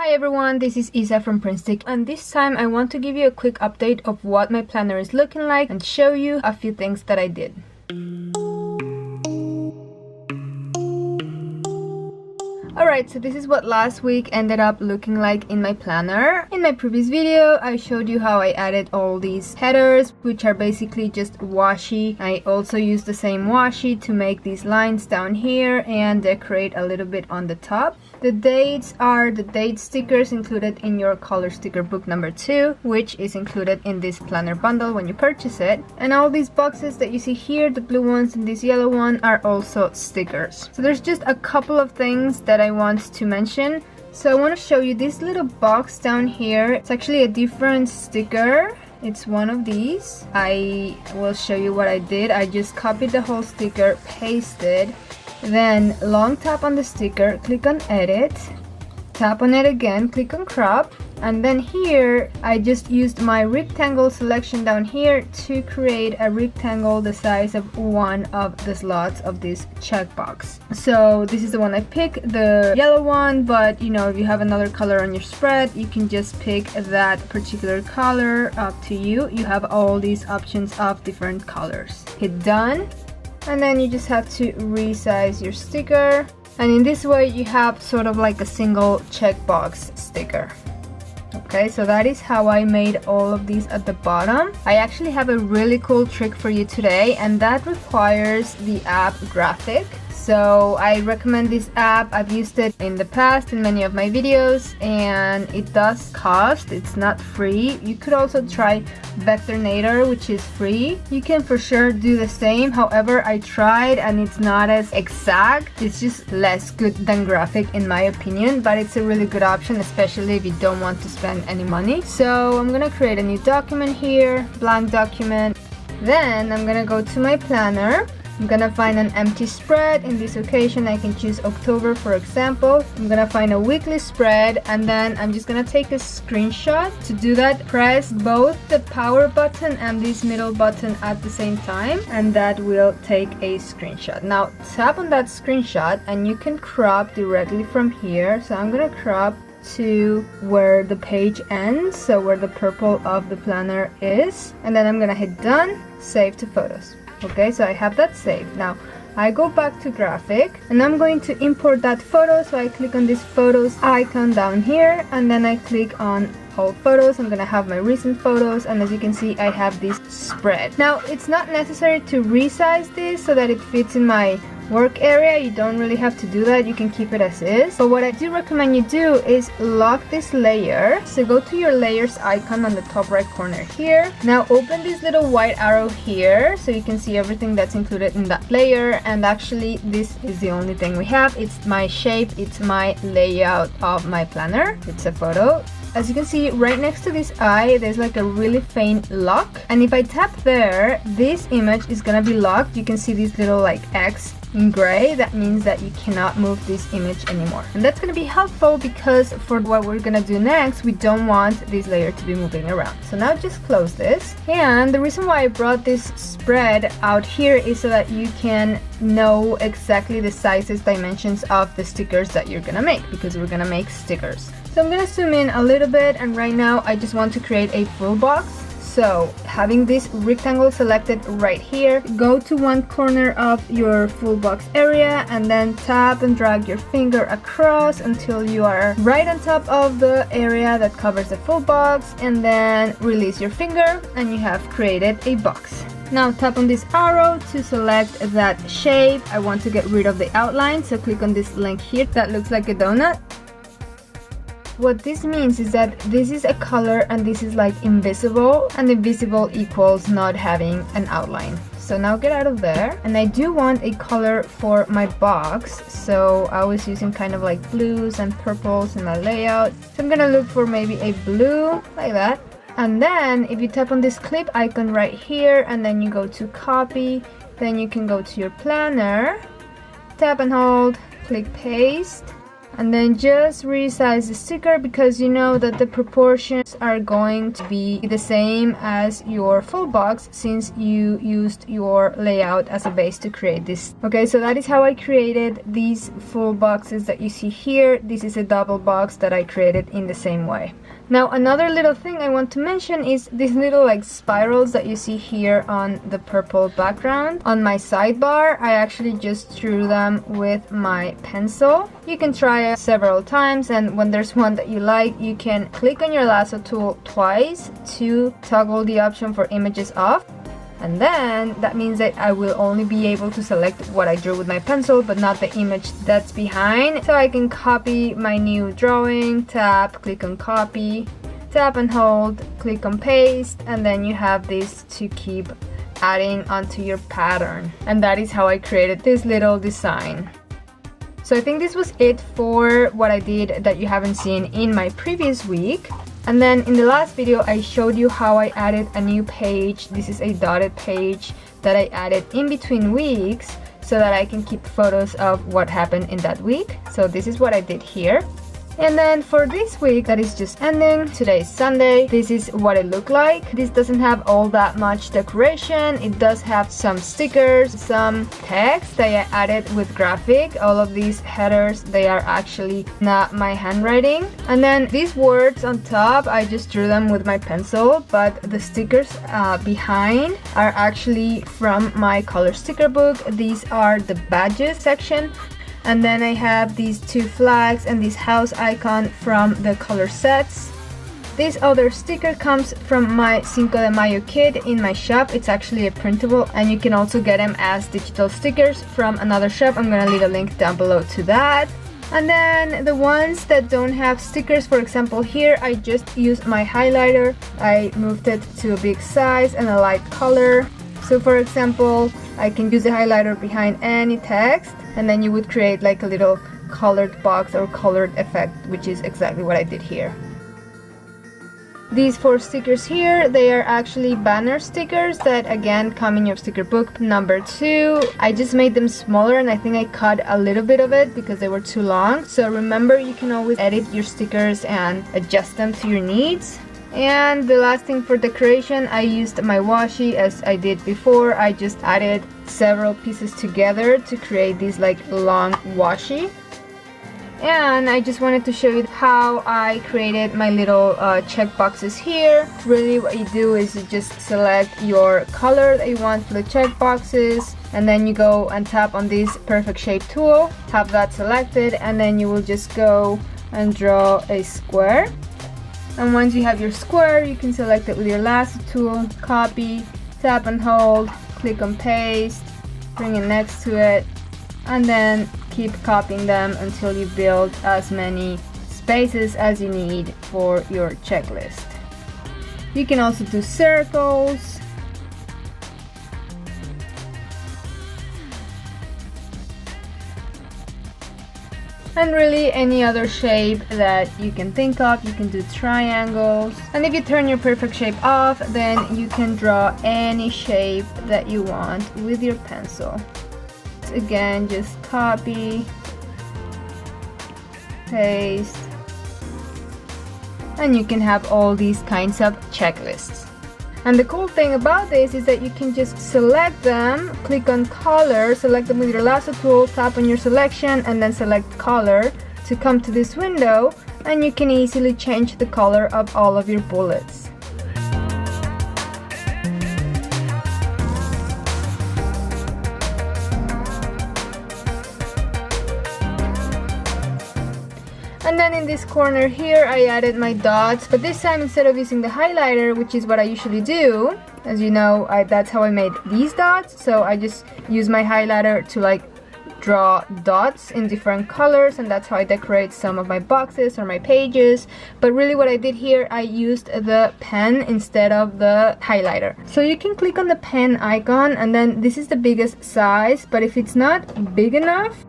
Hi everyone, this is Isa from PrintStick, and this time I want to give you a quick update of what my planner is looking like and show you a few things that I did. Alright, so this is what last week ended up looking like in my planner. In my previous video, I showed you how I added all these headers, which are basically just washi. I also used the same washi to make these lines down here and decorate a little bit on the top. The dates are the date stickers included in your color sticker book number 2, which is included in this planner bundle when you purchase it. And all these boxes that you see here, the blue ones and this yellow one, are also stickers. So there's just a couple of things that I want to mention. So I want to show you this little box down here. It's actually a different sticker. It's one of these. I will show you what I did. I just copied the whole sticker, pasted, then long tap on the sticker, click on edit, tap on it again, click on crop, and then here I just used my rectangle selection down here to create a rectangle the size of one of the slots of this checkbox. So this is the one I picked, the yellow one, but you know, if you have another color on your spread, you can just pick that particular color. Up to you. You have all these options of different colors. Hit done. And then you just have to resize your sticker, and in this way you have sort of like a single checkbox sticker. Okay, so that is how I made all of these at the bottom. I actually have a really cool trick for you today, and that requires the app Graphic. So I recommend this app. I've used it in the past in many of my videos, and it does cost. It's not free. You could also try Vectornator, which is free. You can for sure do the same. However, I tried and it's not as exact. It's just less good than Graphic in my opinion, but it's a really good option, especially if you don't want to spend any money. So I'm gonna create a new document here, blank document. Then I'm gonna go to my planner. I'm gonna find an empty spread. In this occasion I can choose October, for example. I'm gonna find a weekly spread, and then I'm just gonna take a screenshot. To do that, press both the power button and this middle button at the same time, and that will take a screenshot. Now tap on that screenshot and you can crop directly from here. So I'm gonna crop to where the page ends, so where the purple of the planner is, and then I'm gonna hit done, save to photos. Okay, so I have that saved. Now I go back to Graphic and I'm going to import that photo. So I click on this photos icon down here, and then I click on all photos. I'm gonna have my recent photos, and as you can see I have this spread. Now it's not necessary to resize this so that it fits in my work area. You don't really have to do that. You can keep it as is. But what I do recommend you do is lock this layer. So go to your layers icon on the top right corner here. Now open this little white arrow here so you can see everything that's included in that layer. And actually this is the only thing we have. It's my shape, it's my layout of my planner. It's a photo. As you can see, right next to this eye, there's like a really faint lock. And if I tap there, this image is gonna be locked. You can see this little like X in gray. That means that you cannot move this image anymore. And that's gonna be helpful because for what we're gonna do next, we don't want this layer to be moving around. So now just close this. And the reason why I brought this spread out here is so that you can know exactly the sizes, dimensions of the stickers that you're gonna make, because we're gonna make stickers. So I'm gonna zoom in a little bit, and right now I just want to create a full box. So having this rectangle selected right here, go to one corner of your full box area and then tap and drag your finger across until you are right on top of the area that covers the full box, and then release your finger and you have created a box. Now tap on this arrow to select that shape. I want to get rid of the outline, so click on this link here that looks like a donut. What this means is that this is a color and this is like invisible, and invisible equals not having an outline. So now get out of there, and I do want a color for my box, so I was using kind of like blues and purples in my layout. So I'm gonna look for maybe a blue like that, and then if you tap on this clip icon right here and then you go to copy, then you can go to your planner, tap and hold, click paste. And then just resize the sticker because you know that the proportions are going to be the same as your full box since you used your layout as a base to create this. Okay, so that is how I created these full boxes that you see here. This is a double box that I created in the same way. Now another little thing I want to mention is these little like spirals that you see here on the purple background. On my sidebar, I actually just drew them with my pencil. You can try it several times, and when there's one that you like, you can click on your lasso tool twice to toggle the option for images off. And then that means that I will only be able to select what I drew with my pencil, but not the image that's behind. So I can copy my new drawing, tap, click on copy, tap and hold, click on paste, and then you have this to keep adding onto your pattern. And that is how I created this little design. So I think this was it for what I did that you haven't seen in my previous week. And then in the last video I showed you how I added a new page. This is a dotted page that I added in between weeks so that I can keep photos of what happened in that week. So this is what I did here. And then for this week that is just ending, today is Sunday, this is what it looked like. This doesn't have all that much decoration. It does have some stickers, some text that I added with graphic. All of these headers, they are actually not my handwriting. And then these words on top, I just drew them with my pencil, but the stickers behind are actually from my color sticker book. These are the badges section. And then I have these two flags and this house icon from the color sets. This other sticker comes from my Cinco de Mayo kit in my shop. It's actually a printable, and you can also get them as digital stickers from another shop. I'm gonna leave a link down below to that. And then the ones that don't have stickers, for example here, I just used my highlighter. I moved it to a big size and a light color. So for example, I can use the highlighter behind any text, and then you would create like a little colored box or colored effect, which is exactly what I did here. These 4 stickers here, they are actually banner stickers that again come in your sticker book number 2. I just made them smaller, and I think I cut a little bit of it because they were too long. So remember, you can always edit your stickers and adjust them to your needs. And the last thing for decoration, I used my washi as I did before. I just added several pieces together to create this like long washi. And I just wanted to show you how I created my little check boxes here. Really what you do is you just select your color that you want for the check boxes, and then you go and tap on this perfect shape tool, have that selected, and then you will just go and draw a square. And once you have your square, you can select it with your lasso tool, copy, tap and hold, click on paste, bring it next to it, and then keep copying them until you build as many spaces as you need for your checklist. You can also do circles. And really any other shape that you can think of. You can do triangles. And if you turn your perfect shape off, then you can draw any shape that you want with your pencil. Again, just copy, paste, and you can have all these kinds of checklists. And the cool thing about this is that you can just select them, click on color, select them with your lasso tool, tap on your selection, and then select color to come to this window, and you can easily change the color of all of your bullets. And then in this corner here, I added my dots, but this time instead of using the highlighter, which is what I usually do, as you know, that's how I made these dots. So I just use my highlighter to like draw dots in different colors, and that's how I decorate some of my boxes or my pages. But really what I did here, I used the pen instead of the highlighter. So you can click on the pen icon, and then this is the biggest size, but if it's not big enough,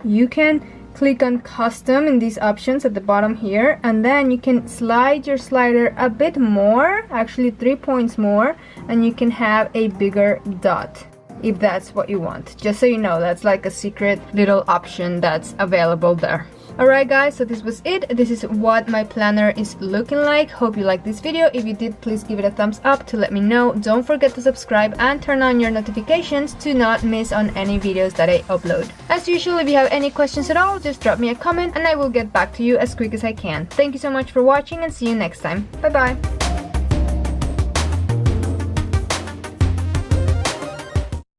you can click on custom in these options at the bottom here, and then you can slide your slider a bit more, actually 3 points more, and you can have a bigger dot if that's what you want. Just so you know, that's like a secret little option that's available there. Alright guys, so this was it. This is what my planner is looking like. Hope you liked this video. If you did, please give it a thumbs up to let me know. Don't forget to subscribe and turn on your notifications to not miss on any videos that I upload. As usual, if you have any questions at all, just drop me a comment and I will get back to you as quick as I can. Thank you so much for watching and see you next time. Bye bye!